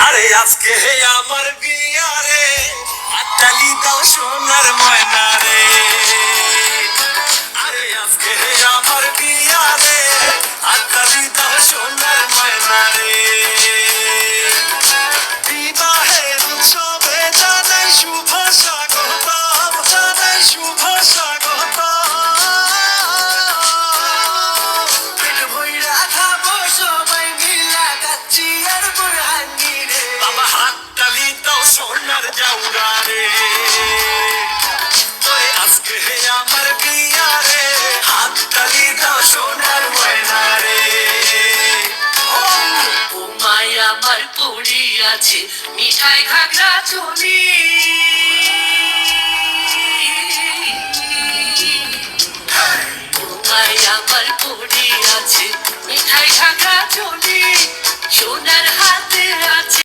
আরে আজকে আমার বিয়া রে, হাততালি দাও সোনার ময়না রে। আরে আজকে আমার বিয়া রে, হাততালি দাও সোনার ময়না রে। বিবাহের উৎসবে জানাই শুভ স্বাগতম, জানাই শুভ স্বাগতম। পেট ভইরা খাবো সবাই মিলা, কাচ্চি আর বুরহানি রে। বাবা হাততালি দাও সোনার জাউরা রে। ওরে আজকে আমার বিয়া রে, হাততালি দাও সোনার ময়না রে। ও মায়া আমার পড়ি আছে মিঠাই ঘাগরা চলি। ও মায়া আমার পড়ি আছে মিঠাই ঘাগরা চলি। সোনার হাতে